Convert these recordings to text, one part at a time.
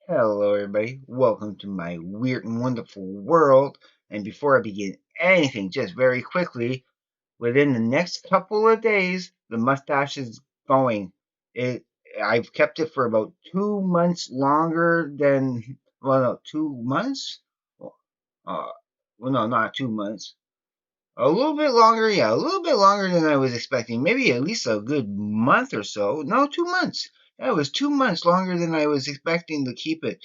Hello, everybody. Welcome to my weird and wonderful world. And before I begin anything, just very quickly, within the next couple of days, the mustache is going. It. I've kept it for about 2 months longer than. Well, no, 2 months. Uh, well, no, not 2 months. A little bit longer, yeah, a little bit longer than I was expecting. Maybe at least a good month or so. No, 2 months. Yeah, it was 2 months longer than I was expecting to keep it.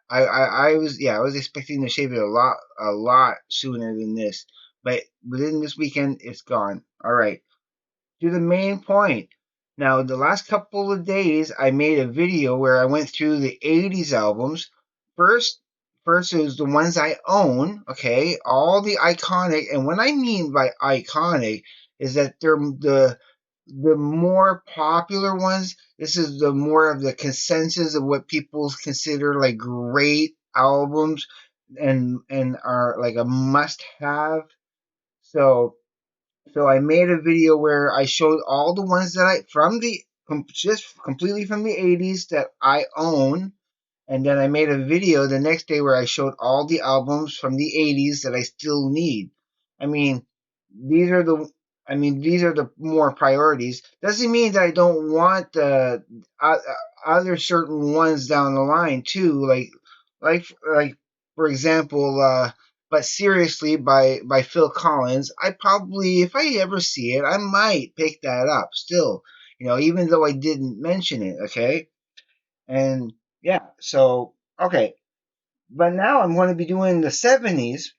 I was expecting to shave it a lot sooner than this, but within this weekend it's gone. All right, to the main point. Now, the last couple of days, I made a video where I went through the '80s albums. First, first is the ones I own. Okay, all the iconic, and what I mean by iconic is that they're the more popular ones. This is the more of the consensus of what people consider like great albums and are like a must have. So I made a video where I showed all the ones that I from the just completely from the '80s that I own, and then I made a video the next day where I showed all the albums from the '80s that I still need. I mean, these are the these are the more priorities. Doesn't mean that I don't want other certain ones down the line too, like for example, but seriously by Phil Collins. I probably, if I ever see it, I might pick that up still. Even though I didn't mention it. Okay, and yeah, so okay, but now I'm going to be doing the '70s,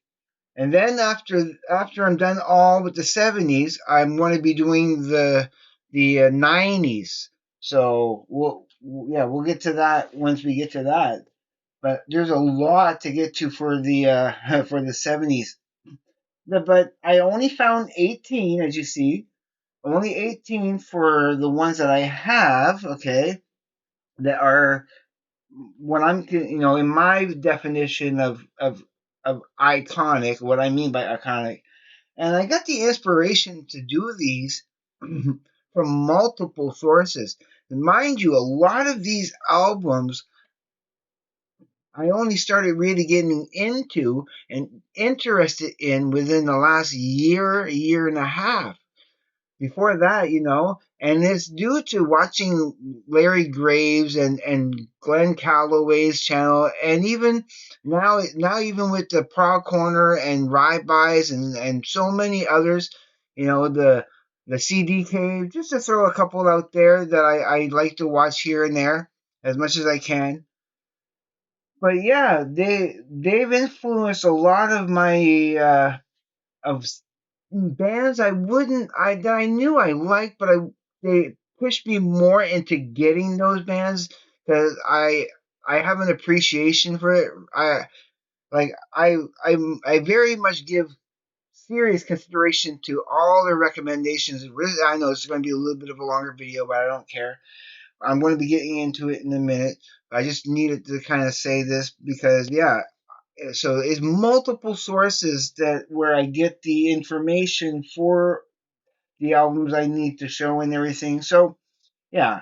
and then after I'm done all with the '70s, I'm going to be doing the '90s. So we'll get to that once we get to that. But there's a lot to get to for the for the '70s. But I only found 18, as you see, only 18 for the ones that I have. Okay, that are what I'm, in my definition of iconic, what I mean by iconic. And I got the inspiration to do these from multiple sources. And mind you, a lot of these albums I only started really getting into and interested in within the last year and a half. Before that, and it's due to watching Larry Graves and Glenn Calloway's channel, and even now even with the Proud Corner and Rye-Bys and so many others, the CD Cave, just to throw a couple out there that I like to watch here and there as much as I can. But yeah, they've influenced a lot of my of bands I wouldn't I that I knew I liked, but they pushed me more into getting those bands because I have an appreciation for it. I very much give serious consideration to all their recommendations. I know it's going to be a little bit of a longer video, but I don't care. I'm going to be getting into it in a minute. I just needed to kind of say this because, yeah, so it's multiple sources that where I get the information for the albums I need to show and everything. So yeah,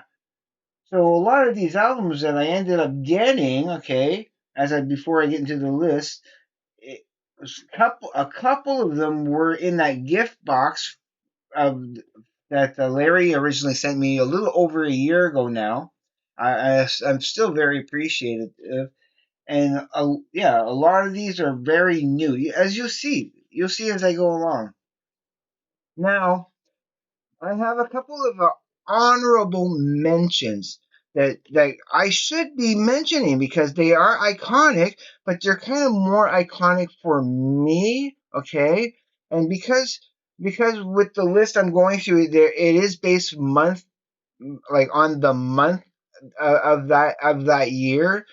so a lot of these albums that I ended up getting, okay, as I before I get into the list, it, a couple of them were in that gift box of that Larry originally sent me a little over a year ago now. I'm still very appreciative, and yeah, a lot of these are very new. As you'll see as I go along. Now, I have a couple of honorable mentions that I should be mentioning because they are iconic, but they're kind of more iconic for me, okay? And because with the list I'm going through, there it is based month like on the month of that year.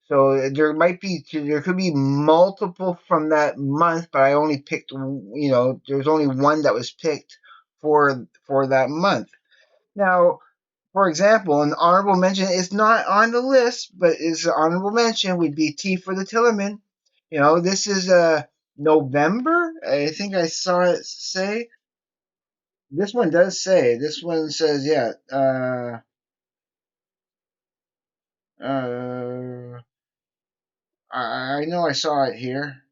So there could be multiple from that month, but I only picked, there's only one that was picked for that month. Now, for example, an honorable mention is not on the list, but is an honorable mention would be T for the Tillerman. This is November. I think I saw it say. This one does say. This one says, yeah. Uh, I know I saw it here.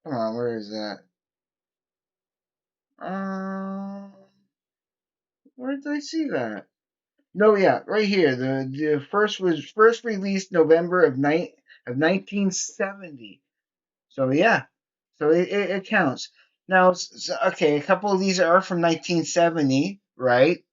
Come on, where is that? Um, where did I see that? No, yeah, right here. The first was first released November of 1970. So yeah, so it counts. Now, okay, a couple of these are from 1970, right?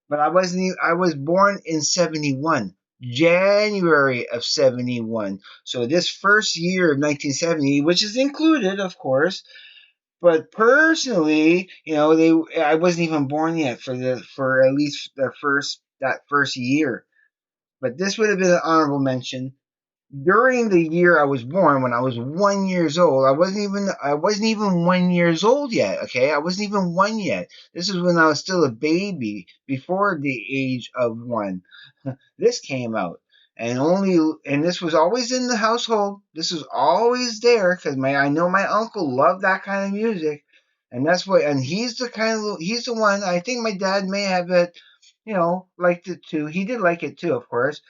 But I wasn't. I was born in 71, January of 71. So this first year of 1970, which is included, of course. But personally, I wasn't even born yet for at least that first year. But this would have been an honorable mention during the year I was born, when I was 1 years old. I wasn't even 1 years old yet. Okay, I wasn't even one yet. This is when I was still a baby, before the age of one. This came out, and this was always in the household. This was always there because my I know my uncle loved that kind of music, and that's what. And he's the one. I think my dad may have liked it too. He did like it too, of course,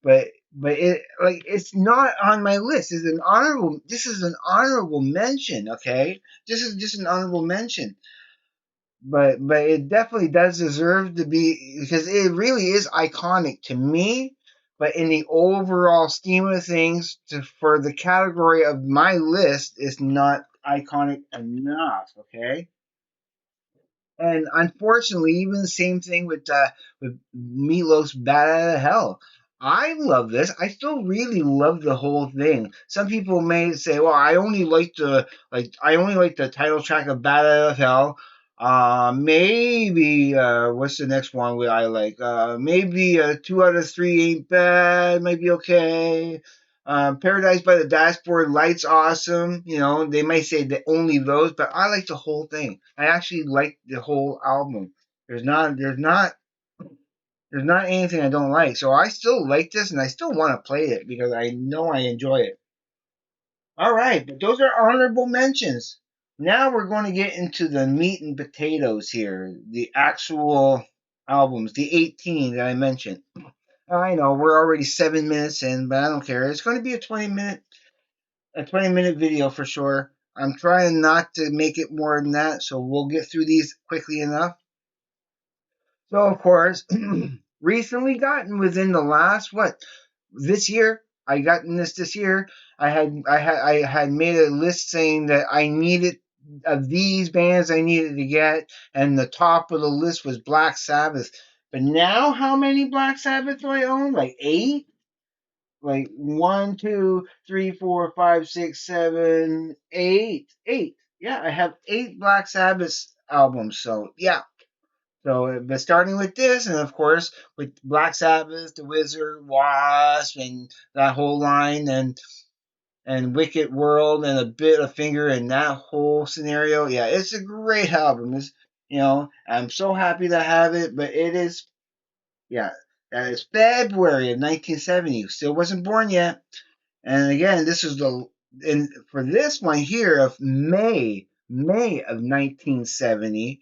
but it's not on my list. This is an honorable mention, okay? This is just an honorable mention. But it definitely does deserve to be, because it really is iconic to me. But in the overall scheme of things, for the category of my list, it's not iconic enough, okay? And unfortunately, even the same thing with Meatloaf's "Bad Out of Hell." I love this. I still really love the whole thing. Some people may say, "Well, I only like the title track of "Bad Out of Hell." Maybe what's the next one I like? Maybe two out of three ain't bad. Might be okay. Paradise by the Dashboard Lights, awesome. They might say that only those, but I like the whole thing. I actually like the whole album. There's not anything I don't like. So I still like this, and I still want to play it because I know I enjoy it. All right, but those are honorable mentions. Now we're going to get into the meat and potatoes here, the actual albums, the 18 that I mentioned. I know we're already 7 minutes in, but I don't care. It's going to be a 20-minute video for sure. I'm trying not to make it more than that, so we'll get through these quickly enough. So, of course, recently gotten within the last what this year. I gotten this year. I had made a list saying that I needed of these bands I needed to get, and the top of the list was Black Sabbath. But now, how many Black Sabbath do I own? Like eight. Like one, two, three, four, five, six, seven, eight, eight. Yeah, I have eight Black Sabbath albums. So yeah. So, but starting with this, and of course with Black Sabbath, The Wizard, Wasp, and that whole line, and Wicked World, and a bit of Finger, and that whole scenario. Yeah, it's a great album. I'm so happy to have it. But it is, yeah, that is February of 1970. Still wasn't born yet. And again, this is and for this one here of May of 1970,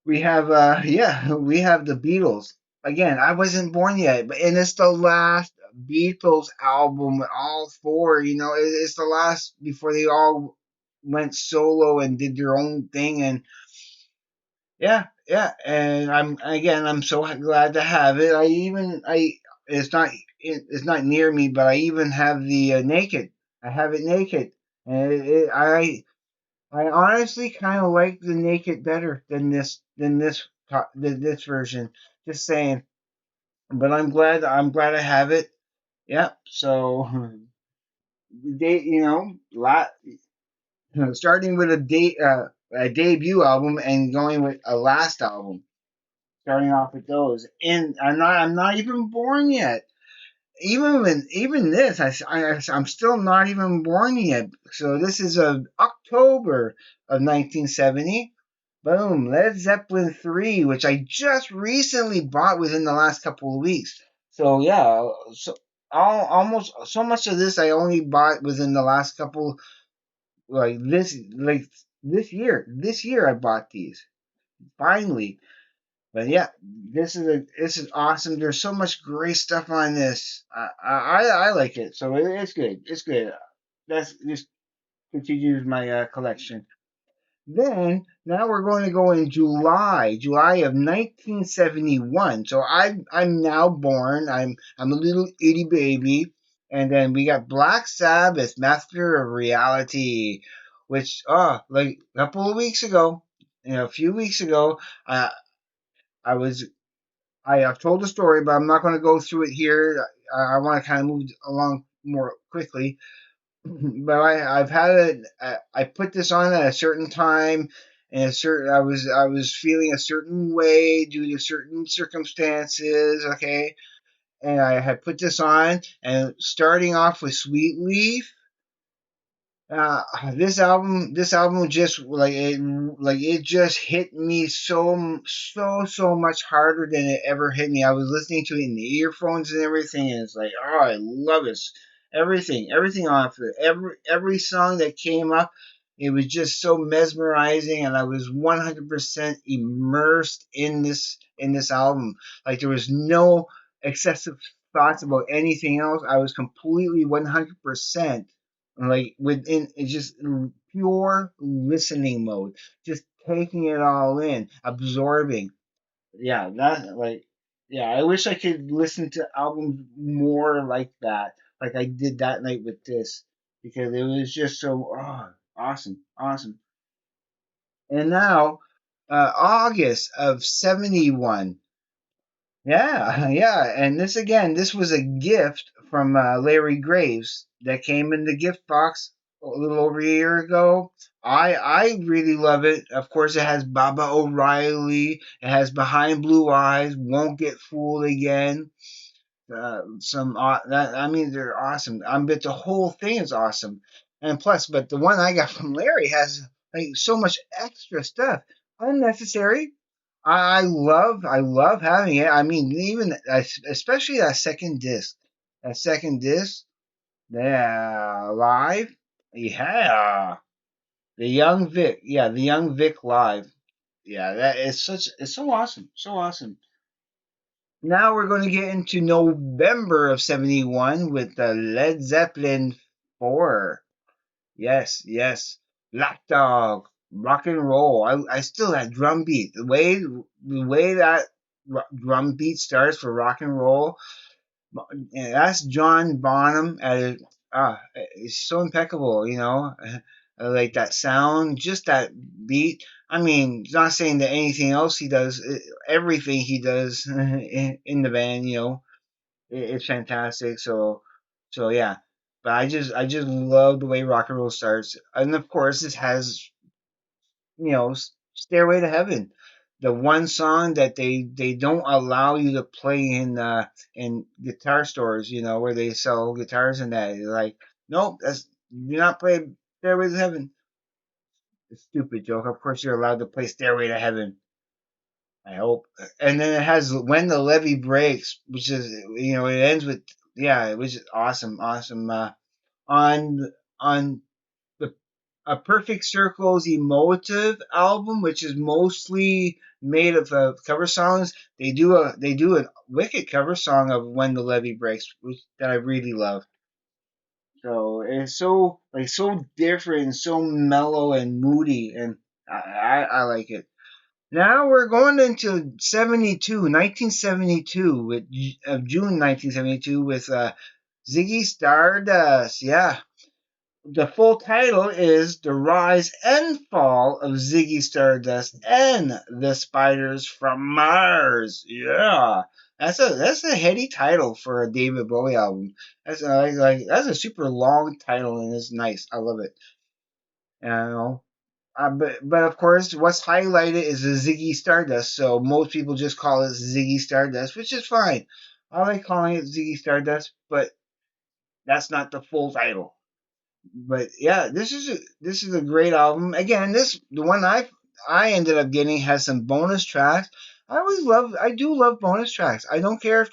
we have we have the Beatles. Again, I wasn't born yet, but and it's the last Beatles album, all four. It's the last before they all went solo and did their own thing. And yeah, yeah, and I'm so glad to have it. It's not near me, but I even have the Naked. I have it Naked, and I honestly kind of like the Naked better than this version. Just saying, but I'm glad I have it. Yep. So they lot starting with a debut album and going with a last album. Starting off with those, and I'm not even born yet. Even this, I'm still not even born yet. So this is October of 1970. Boom, Led Zeppelin 3, which I just recently bought within the last couple of weeks. So yeah, almost so much of this I only bought within the last couple, like this year. This year I bought these finally. But yeah, this is awesome. There's so much great stuff on this. I like it, so it's good. It's good. That's just continues my collection. Then now we're going to go in July of 1971. So I'm now born. I'm a little itty baby, and then we got Black Sabbath, Master of Reality, which like a couple of weeks ago, a few weeks ago, uh, I was I have told the story, but I'm not going to go through it here. I want to kind of move along more quickly. But I've had it. I put this on at a certain time, and a certain I was feeling a certain way due to certain circumstances. Okay, and I had put this on, and starting off with Sweet Leaf. Uh, this album just like it just hit me so much harder than it ever hit me. I was listening to it in the earphones and everything, and it's like, oh, I love it. Everything off it. Every song that came up, it was just so mesmerizing, and I was 100% immersed in this album. Like there was no excessive thoughts about anything else. I was completely 100% like within it's just pure listening mode, just taking it all in, absorbing. Yeah, that like yeah, I wish I could listen to albums more like that, like I did that night with this, because it was just so awesome. And now August of 71. Yeah, yeah, and this again, this was a gift from Larry Graves that came in the gift box a little over a year ago. I really love it. Of course, it has Baba O'Reilly. It has Behind Blue Eyes. Won't Get Fooled Again. That I mean, they're awesome. But the whole thing is awesome. And plus, but the one I got from Larry has like so much extra stuff, unnecessary. I love having it. I mean, even especially that second disc, yeah, live, yeah, the young Vic live, yeah, that is it's so awesome, so awesome. Now we're going to get into November of 71 with the Led Zeppelin 4. Yes, yes. Lapdog, rock and roll. I still that drum beat. The way that drum beat starts for rock and roll. And that's John Bonham at his, it's so impeccable, you know. Like that sound, just that beat. I mean, not saying that anything else he does, everything he does in the band, you know, it's fantastic. So yeah, but I just love the way rock and roll starts, and of course this has Stairway to Heaven, the one song that they don't allow you to play in guitar stores, you know, where they sell guitars and that. They're like, nope, that's do not play Stairway to Heaven. It's a stupid joke. Of course you're allowed to play Stairway to Heaven. I hope. And then it has When the Levee Breaks, which is it ends with yeah, which is awesome. On on the A Perfect Circle's Emotive album, which is mostly made of cover songs, they do a wicked cover song of When the Levee Breaks, which that I really love. So it's so so different, so mellow and moody, and I like it. Now we're going into 1972, with June 1972 with Ziggy Stardust. Yeah, the full title is The Rise and Fall of Ziggy Stardust and the Spiders from Mars. Yeah. That's a heady title for a David Bowie album. That's that's a super long title and it's nice. I love it. You know, but of course, what's highlighted is the Ziggy Stardust, so most people just call it Ziggy Stardust, which is fine. I like calling it Ziggy Stardust, but that's not the full title. But yeah, this is a great album. Again, the one I ended up getting has some bonus tracks. I do love bonus tracks. I don't care if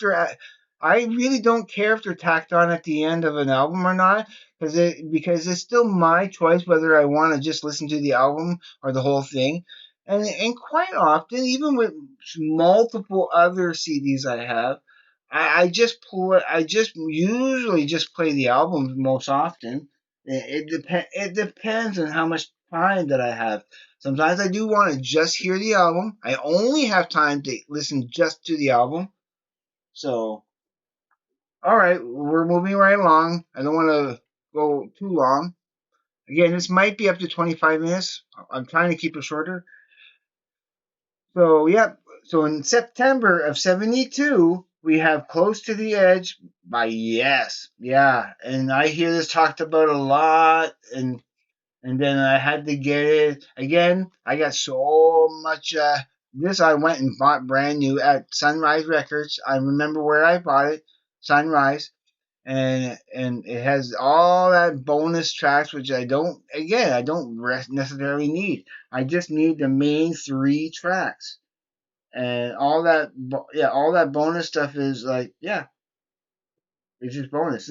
I really don't care if they're tacked on at the end of an album or not, because it's still my choice whether I want to just listen to the album or the whole thing. And quite often, even with multiple other CDs I have, I just pull it. I just usually just play the albums most often. It depends on how much time that I have. Sometimes I do want to just hear the album. I only have time to listen just to the album. So, all right, we're moving right along. I don't want to go too long. Again, this might be up to 25 minutes. I'm trying to keep it shorter. So, yep. So in September of 72, we have Close to the Edge by Yes. Yeah. And I hear this talked about a lot. And then I had to get it. Again, I got so much. This I went and bought brand new at Sunrise Records. I remember where I bought it, Sunrise. And it has all that bonus tracks, which I don't necessarily need. I just need the main three tracks and all that yeah, all that bonus stuff is like, yeah, it's just bonus.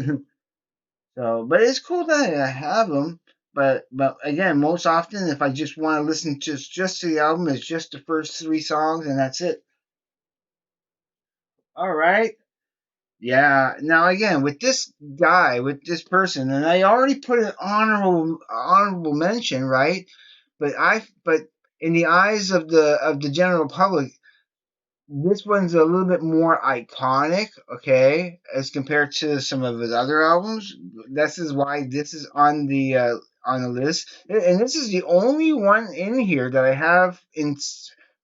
So but it's cool that I have them. But again, most often if I just want to listen just to the album, it's just the first three songs and that's it. All right. Yeah, now again with this guy, with this person, and I already put an honorable mention, right? But in the eyes of the general public, this one's a little bit more iconic, okay, as compared to some of his other albums. This is why this is on the list, and this is the only one in here that I have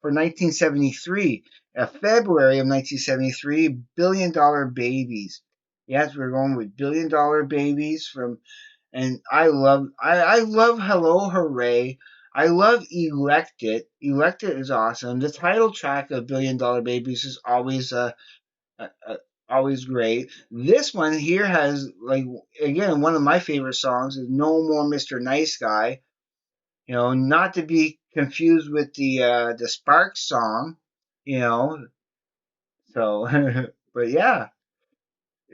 for 1973, February of 1973, Billion Dollar Babies. Yes, we're going with Billion Dollar Babies from and I love Hello Hooray. I love Elect It. Elect It is awesome. The title track of Billion Dollar Babies is uh, always great. This one here has like again one of my favorite songs is No More Mr. Nice Guy. You know, not to be confused with the Sparks song. You know, so but yeah.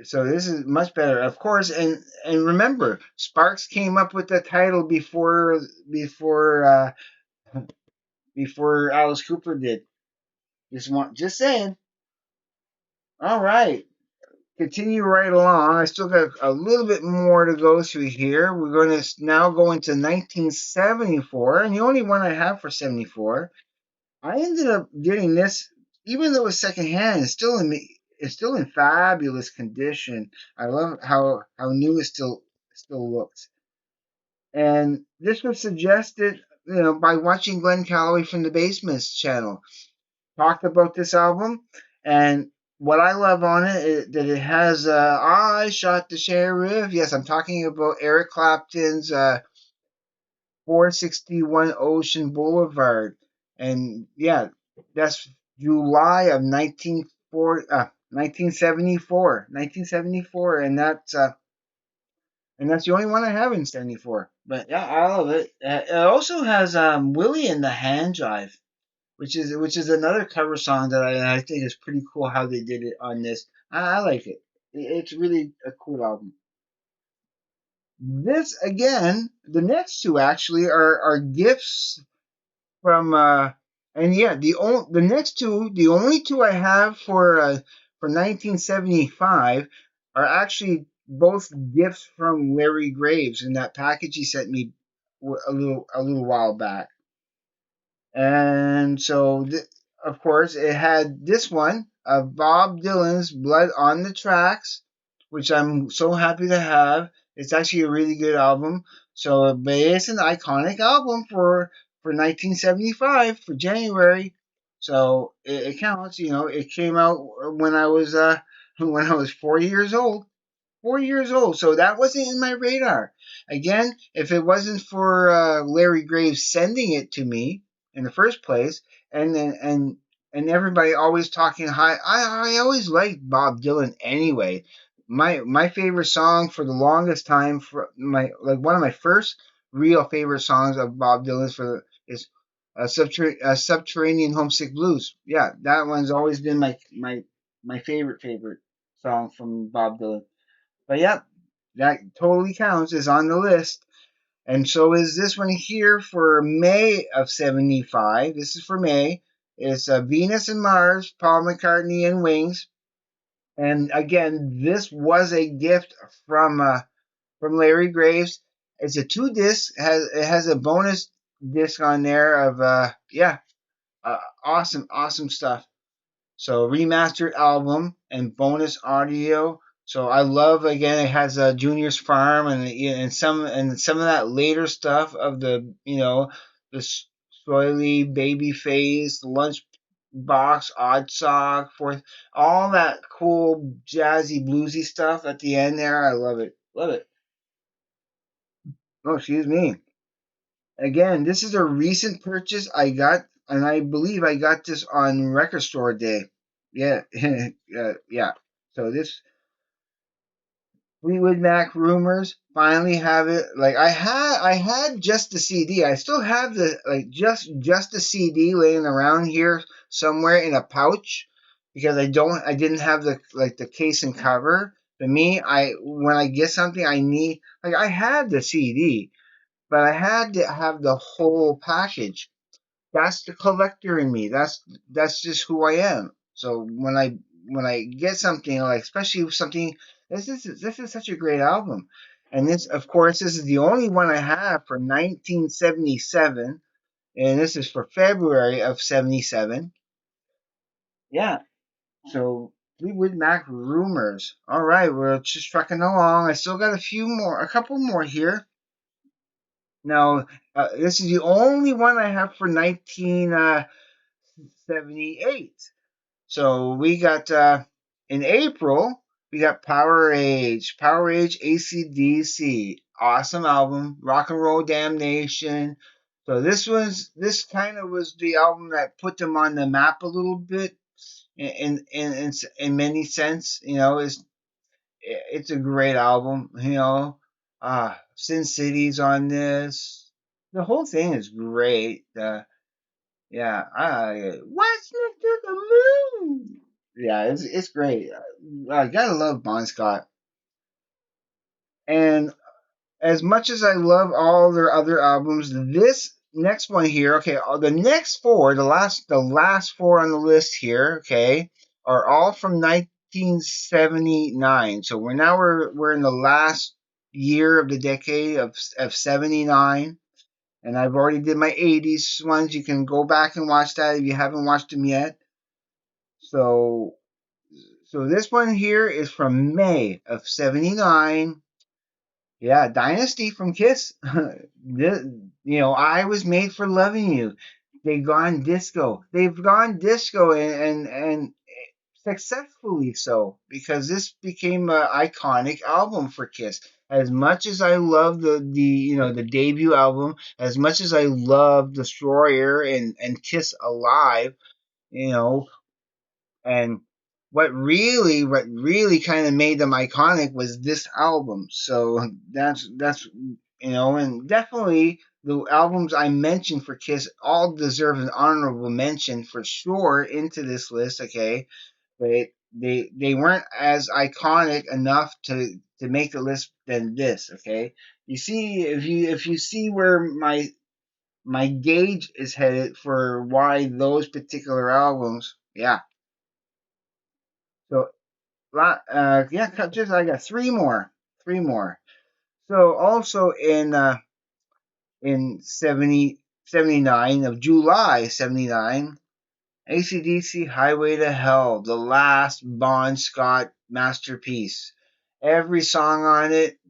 So this is much better, of course. And remember, Sparks came up with the title before before Alice Cooper did. Just saying. All right, continue right along. I still got a little bit more to go through here. We're going to now go into 1974, and the only one I have for 74. I ended up getting this, even though it's secondhand. It's still in fabulous condition. I love how new it still looks. And this was suggested, by watching Glenn Calloway from the Basements channel talk about this album. And what I love on it is that it has I Shot the Sheriff. Yes, I'm talking about Eric Clapton's 461 Ocean Boulevard. And yeah, that's July of 1974, and that's the only one I have in 74. But yeah, I love it. It also has Willie and the Hand Jive, which is another cover song that I think is pretty cool how they did it on this. I like it. It's really a cool album. This again, the next two actually are gifts from and yeah, the next two, the only two I have for 1975 are actually both gifts from Larry Graves in that package he sent me a little while back. And so, of course, it had this one of Bob Dylan's Blood on the Tracks, which I'm so happy to have. It's actually a really good album. So, but it's an iconic album for 1975 for January. So it counts. It came out when I was when I was 4 years old. 4 years old. So that wasn't in my radar. Again, if it wasn't for Larry Graves sending it to me in the first place, and then and everybody always talking high, I always liked Bob Dylan anyway. My favorite song for the longest time, for my like one of my first real favorite songs of Bob Dylan's for is Subterranean Homesick Blues. Yeah, that one's always been my favorite song from Bob Dylan. But yep, that totally counts. Is on the list. And so is this one here for May of 75. This is for May. It's Venus and Mars, Paul McCartney and Wings. And again, this was a gift from Larry Graves. It's a two disc. It has a bonus disc on there of awesome stuff. So remastered album and bonus audio. So I love again. It has a Junior's Farm and some of that later stuff of the the Soily Babyface, Lunch Box, Odd Sock, Fourth, all that cool jazzy bluesy stuff at the end there. I love it, love it. Oh, excuse me. Again, this is a recent purchase I got, and I believe I got this on Record Store Day. Yeah, yeah. So this Fleetwood Mac Rumors finally have it. Like I had just the CD. I still have the just the CD laying around here somewhere in a pouch because I didn't have the case and cover. To me, I when I get something I need, like I had the CD, but I had to have the whole package. That's the collector in me. That's just who I am. So when I get something like, especially something, this is such a great album, and this, of course, this is the only one I have for 1977, and this is for February of 77. Yeah. So Fleetwood Mac Rumors. All right, we're just trucking along. I still got a couple more here. Now, this is the only one I have for 1978. So we got in April, we got Power Age AC/DC. Awesome album, Rock and Roll Damnation. So this kind of was the album that put them on the map a little bit in many sense. It's a great album. Sin City's on this. The whole thing is great. Yeah, what's next to the moon? Yeah, it's great. I gotta love Bon Scott. And as much as I love all their other albums, this next one here, okay, the next four, the last four on the list here, okay, are all from 1979. So we're in the last year of the decade of 79. And I've already did my 80s ones. You can go back and watch that if you haven't watched them yet. So so this one here is from May of 79. Yeah, Dynasty from Kiss. I was made for loving you. They've gone disco and successfully so because this became an iconic album for Kiss. As much as I love the debut album, as much as I love Destroyer and Kiss Alive, you know, and what really kind of made them iconic was this album. So that's and definitely the albums I mentioned for Kiss all deserve an honorable mention for sure into this list. Okay, but they weren't as iconic enough to make the list than this. Okay, you see if you see where my gauge is headed for why those particular albums. Yeah. So yeah, just I got three more. So also in 79 of July 79, AC/DC Highway to Hell, the last Bon Scott masterpiece. Every song on it,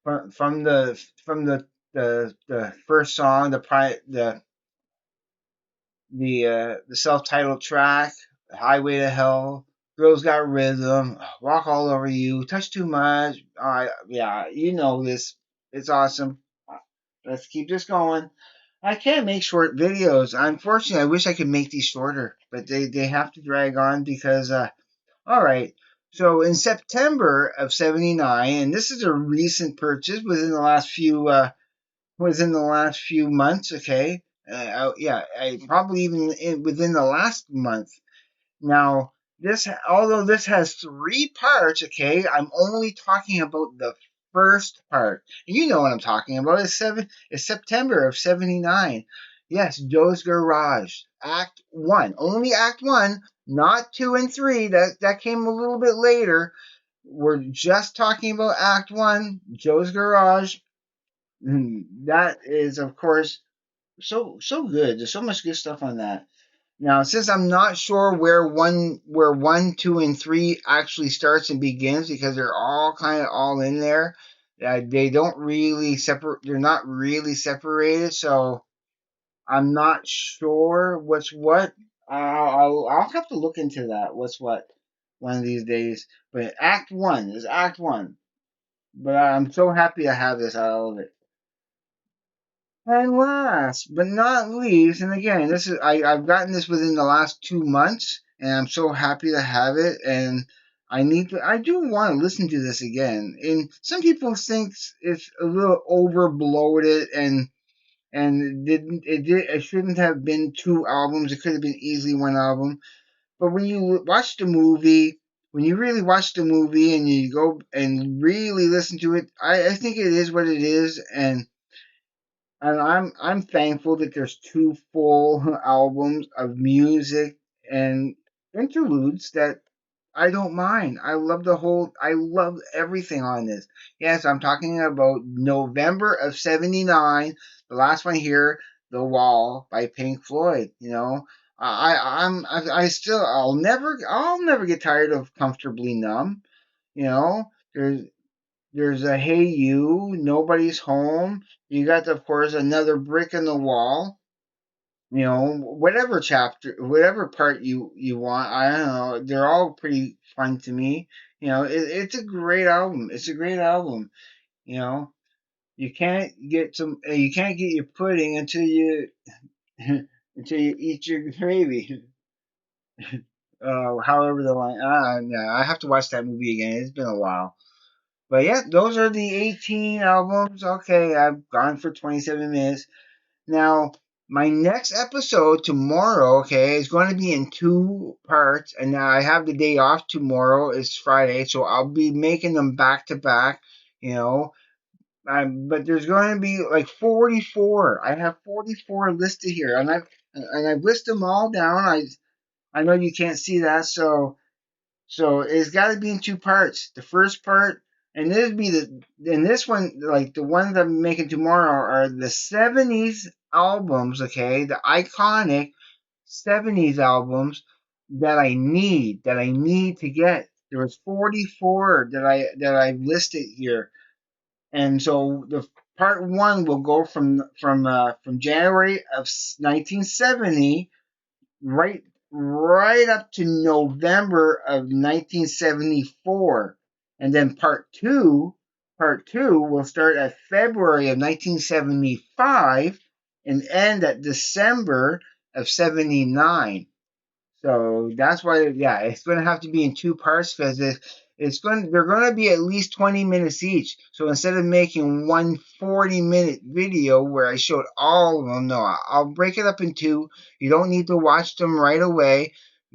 from the first song, the self-titled track, Highway to Hell, Girls Got Rhythm, Walk All Over You, Touch Too Much. Yeah, you know this. It's awesome. Let's keep this going. I can't make short videos. Unfortunately, I wish I could make these shorter, but they have to drag on because, all right. So in September of 79, and this is a recent purchase within the last few months, okay? Yeah, I probably even within the last month. Now, although this has three parts, okay, I'm only talking about the first part. You know what I'm talking about. It's September of '79. Yes, Joe's Garage, Act One. Only Act One, not two and three. That came a little bit later. We're just talking about Act One, Joe's Garage. That is, of course, so good. There's so much good stuff on that. Now, since I'm not sure where one, two, and three actually starts and begins because they're all kind of all in there, they don't really separate. They're not really separated, so I'm not sure what's what. I'll have to look into that. What's what one of these days. But Act One is Act One. But I'm so happy to have this out of it. And last but not least, and again, I've gotten this within the last 2 months, and I'm so happy to have it. And I do want to listen to this again. And some people think it's a little over bloated, and it shouldn't have been two albums. It could have been easily one album. But when you watch the movie, when you really watch the movie and you go and really listen to it, I think it is what it is, and I'm thankful that there's two full albums of music and interludes that I don't mind. I love everything on this. Yes, I'm talking about November of '79. The last one here, The Wall by Pink Floyd. I'll never get tired of Comfortably Numb. You know, there's a Hey You, Nobody's Home. You got, of course, Another Brick in the Wall. Whatever chapter, whatever part you want. I don't know. They're all pretty fun to me. It's a great album. It's a great album. You know, you can't get your pudding until you until you eat your gravy. However the line. Yeah, I have to watch that movie again. It's been a while. But yeah, those are the 18 albums. Okay, I've gone for 27 minutes. Now, my next episode tomorrow, okay, is going to be in two parts. And now I have the day off tomorrow. It's Friday, so I'll be making them back to back, you know. But there's going to be like 44. I have 44 listed here, and I've listed them all down. I know you can't see that, so it's got to be in two parts. The first part, and this one, like the ones I'm making tomorrow, are the '70s albums. Okay, the iconic '70s albums that I need to get. There was 44 that I listed here, and so the part one will go from January of 1970 right up to November of 1974. And then part two will start at February of 1975 and end at December of '79. So that's why, yeah, it's going to have to be in two parts because they're going to be at least 20 minutes each. So instead of making one 40-minute video where I showed all of them, no, I'll break it up in two. You don't need to watch them right away,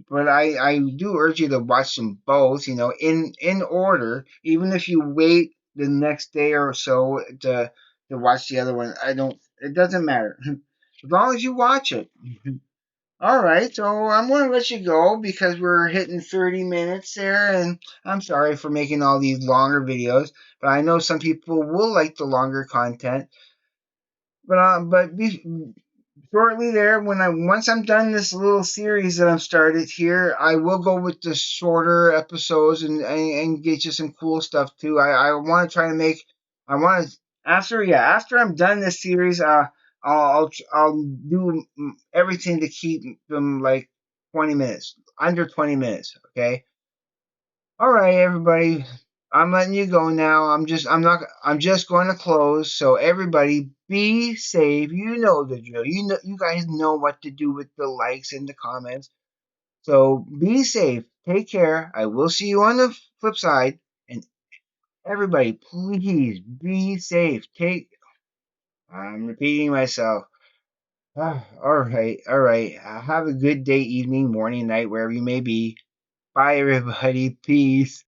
but I do urge you to watch them both, in order. Even if you wait the next day or so to watch the other one, it doesn't matter. As long as you watch it. All right, so I'm going to let you go because we're hitting 30 minutes there, and I'm sorry for making all these longer videos, but I know some people will like the longer content. But shortly there, once I'm done this little series that I've started here, I will go with the shorter episodes and get you some cool stuff too. I want to try to make. I want to after I'm done this series. I'll do everything to keep them like 20 minutes, under 20 minutes. Okay. All right, everybody. I'm letting you go now. I'm just going to close. So everybody be safe. You know the drill. You guys know what to do with the likes and the comments. So be safe. Take care. I will see you on the flip side. And everybody, please be safe. I'm repeating myself. All right. All right. Have a good day, evening, morning, night, wherever you may be. Bye, everybody. Peace.